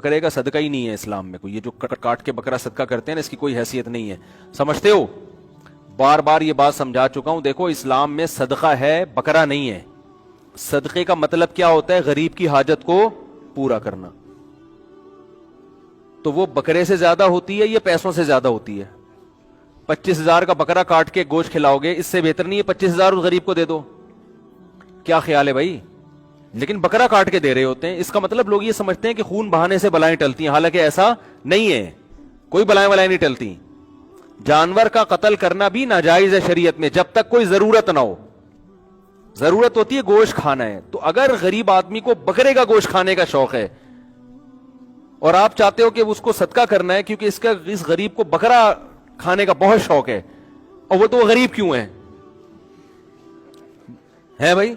بکرے کا صدقہ ہی نہیں ہے اسلام میں کوئی. یہ جو کاٹ کے بکرا صدقہ کرتے ہیں نا, اس کی کوئی حیثیت نہیں ہے. سمجھتے ہو؟ بار بار یہ بات سمجھا چکا ہوں. دیکھو اسلام میں صدقہ ہے, بکرا نہیں ہے. صدقے کا مطلب کیا ہوتا ہے؟ غریب کی حاجت کو پورا کرنا. تو وہ بکرے سے زیادہ ہوتی ہے یا پیسوں سے زیادہ ہوتی ہے؟ 25,000 کا بکرا کاٹ کے گوشت کھلاؤ گے, اس سے بہتر نہیں ہے 25,000 اس غریب کو دے دو؟ کیا خیال ہے بھائی؟ لیکن بکرا کاٹ کے دے رہے ہوتے ہیں. اس کا مطلب لوگ یہ سمجھتے ہیں کہ خون بہانے سے بلائیں ٹلتی ہیں, حالانکہ ایسا نہیں ہے. کوئی بلائیں نہیں ٹلتی. جانور کا قتل کرنا بھی ناجائز ہے شریعت میں, جب تک کوئی ضرورت نہ ہو. ضرورت ہوتی ہے گوشت کھانا ہے, تو اگر غریب آدمی کو بکرے کا گوشت کھانے کا شوق ہے اور آپ چاہتے ہو کہ اس کو صدقہ کرنا ہے کیونکہ اس غریب کو بکرا کھانے کا بہت شوق ہے, اور وہ تو غریب کیوں ہے بھائی؟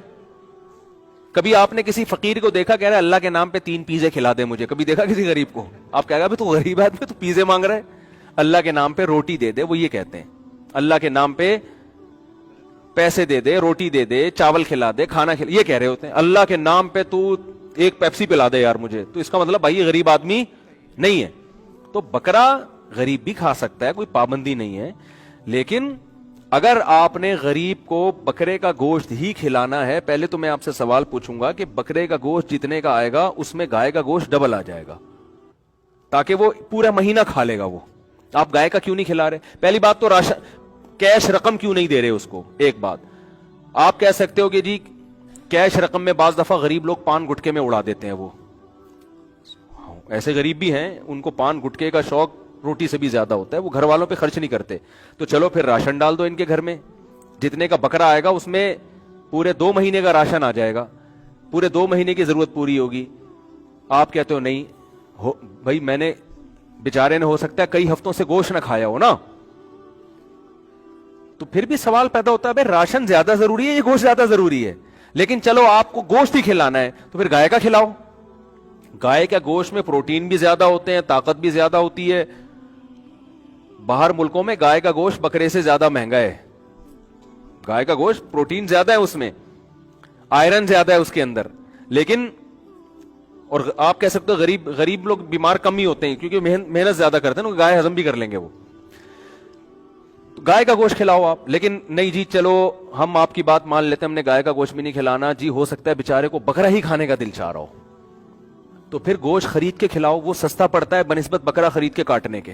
کبھی آپ نے کسی فقیر کو دیکھا کہہ رہا ہے اللہ کے نام پہ 3 پیزے کھلا دے مجھے؟ کبھی دیکھا کسی غریب کو؟ آپ کہہ گا تو غریب آدمی تو پیزے مانگ رہا ہے. اللہ کے نام پہ روٹی دے دے, وہ یہ کہتے ہیں. اللہ کے نام پہ پیسے دے دے, روٹی دے دے, چاول کھلا دے, کھانا کھلا, یہ کہہ رہے ہوتے ہیں. اللہ کے نام پہ تو ایک پیپسی پلا دے یار مجھے, تو اس کا مطلب بھائی یہ غریب آدمی نہیں ہے. تو بکرا غریب بھی کھا سکتا ہے, کوئی پابندی نہیں ہے. لیکن اگر آپ نے غریب کو بکرے کا گوشت ہی کھلانا ہے, پہلے تو میں آپ سے سوال پوچھوں گا کہ بکرے کا گوشت جتنے کا آئے گا اس میں گائے کا گوشت ڈبل آ جائے گا, تاکہ وہ پورا مہینہ کھا لے گا. وہ آپ گائے کا کیوں نہیں کھلا رہے؟ پہلی بات تو کیش رقم کیوں نہیں دے رہے اس کو؟ ایک بات آپ کہہ سکتے ہو کہ جی کیش رقم میں بعض دفعہ غریب لوگ پان گٹکے میں اڑا دیتے ہیں. وہ ایسے غریب بھی ہیں ان کو پان گٹکے کا شوق روٹی سے بھی زیادہ ہوتا ہے, وہ گھر والوں پہ خرچ نہیں کرتے. تو چلو پھر راشن ڈال دو ان کے گھر میں, جتنے کا بکرا آئے گا اس میں پورے 2 مہینے کا راشن آ جائے گا, پورے 2 مہینے کی ضرورت پوری ہوگی. آپ کہتے ہو نہیں بھائی, میں نے بیچارے نے ہو سکتا ہے کئی ہفتوں سے گوشت نہ کھایا ہو نا, تو پھر بھی سوال پیدا ہوتا ہے بھائی راشن زیادہ ضروری ہے یا گوشت زیادہ ضروری ہے؟ لیکن چلو آپ کو گوشت ہی کھلانا ہے تو پھر گائے کا کھلاؤ. گائے کا گوشت میں پروٹین بھی زیادہ ہوتے ہیں, طاقت بھی زیادہ ہوتی ہے. باہر ملکوں میں گائے کا گوشت بکرے سے زیادہ مہنگا ہے. گائے کا گوشت پروٹین زیادہ ہے, اس میں آئرن زیادہ ہے اس کے اندر. لیکن اور آپ کہہ سکتے ہو غریب لوگ بیمار کم ہی ہوتے ہیں کیونکہ محنت زیادہ کرتے ہیں, گائے ہضم بھی کر لیں گے وہ. تو گائے کا گوشت کھلاؤ آپ. لیکن نہیں جی چلو ہم آپ کی بات مان لیتے ہیں, ہم نے گائے کا گوشت بھی نہیں کھلانا جی, ہو سکتا ہے بیچارے کو بکرا ہی کھانے کا دل چاہ رہا ہو, تو پھر گوشت خرید کے کھلاؤ, وہ سستا پڑتا ہے بنسبت بکرا خرید کے کاٹنے کے.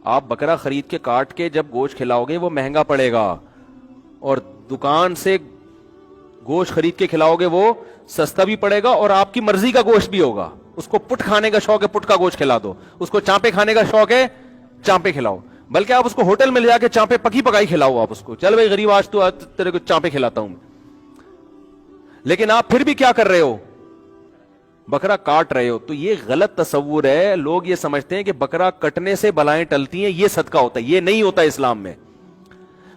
آپ بکرا خرید کے کاٹ کے جب گوشت کھلاؤ گے وہ مہنگا پڑے گا, اور دکان سے گوشت خرید کے کھلاؤ گے وہ سستا بھی پڑے گا اور آپ کی مرضی کا گوشت بھی ہوگا. اس کو پٹ کھانے کا شوق ہے پٹ کا گوشت کھلا دو, اس کو چانپے کھانے کا شوق ہے چانپے کھلاؤ. بلکہ آپ اس کو ہوٹل میں لے جا کے چانپے پکی پکائی کھلاؤ آپ اس کو, چل بھائی غریب آج تو تیرے کو چانپے کھلاتا ہوں. لیکن آپ پھر بھی کیا کر رہے ہو؟ بکرا کاٹ رہے ہو. تو یہ غلط تصور ہے. لوگ یہ سمجھتے ہیں کہ بکرا کٹنے سے بلائیں ٹلتی ہیں, یہ صدقہ ہوتا ہے. یہ نہیں ہوتا اسلام میں.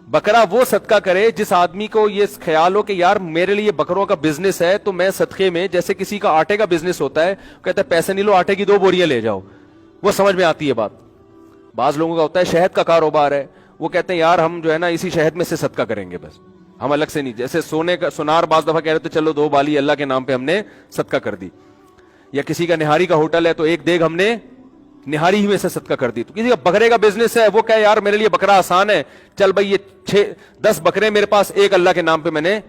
بکرا وہ صدقہ کرے جس آدمی کو یہ خیال ہو کہ یار میرے لیے بکروں کا بزنس ہے, تو میں صدقے میں, جیسے کسی کا آٹے کا بزنس ہوتا ہے, کہتا ہے پیسے نہیں لو آٹے کی 2 بوریاں لے جاؤ, وہ سمجھ میں آتی ہے بات. بعض لوگوں کا ہوتا ہے شہد کا کاروبار ہے, وہ کہتے ہیں یار ہم جو ہے نا اسی شہد میں سے صدقہ کریں گے بس, ہم الگ سے نہیں. جیسے سونے کا سونار بعض دفعہ کہہ رہے تو چلو 2 بالی اللہ کے نام پہ ہم نے صدقہ کر دی. یا کسی کا نہاری کا ہوٹل ہے تو 1 دیگ ہم نے نہاری ہی میں سے صدقہ کر دی. تو کسی کا بکرے کا بزنس ہے, وہ کہے یار میرے لیے بکرا آسان ہے, چل بھائی یہ 10 بکرے میرے پاس, 1 اللہ کے نام پہ میں نے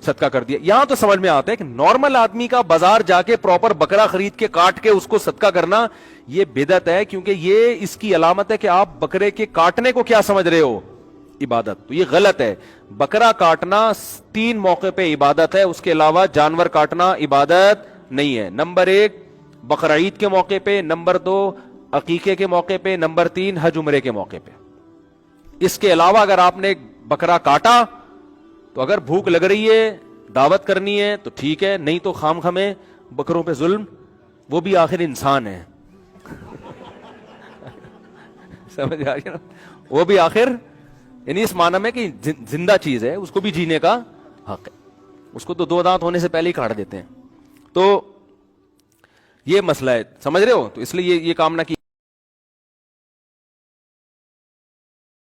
صدقہ کر دیا. یہاں تو سمجھ میں آتا ہے کہ نارمل آدمی کا بازار جا کے پراپر بکرا خرید کے کاٹ کے اس کو صدقہ کرنا یہ بدعت ہے, کیونکہ یہ اس کی علامت ہے کہ آپ بکرے کے کاٹنے کو کیا سمجھ رہے ہو؟ عبادت. تو یہ غلط ہے. بکرا کاٹنا 3 موقع پہ عبادت ہے, اس کے علاوہ جانور کاٹنا عبادت نہیں ہے. نمبر 1 بقرعید کے موقع پہ, نمبر 2 عقیقے کے موقع پہ, نمبر 3 حج عمرے کے موقع پہ. اس کے علاوہ اگر آپ نے بکرا کاٹا تو اگر بھوک لگ رہی ہے دعوت کرنی ہے تو ٹھیک ہے, نہیں تو خام خمیں بکروں پہ ظلم, وہ بھی آخر انسان ہے. سمجھ آ گیا نا, وہ بھی آخر یعنی اس معنی میں کہ زندہ چیز ہے, اس کو بھی جینے کا حق ہے. اس کو تو 2 دانت ہونے سے پہلے ہی کاٹ دیتے ہیں. تو یہ مسئلہ ہے, سمجھ رہے ہو؟ تو اس لیے یہ کام نہ کی.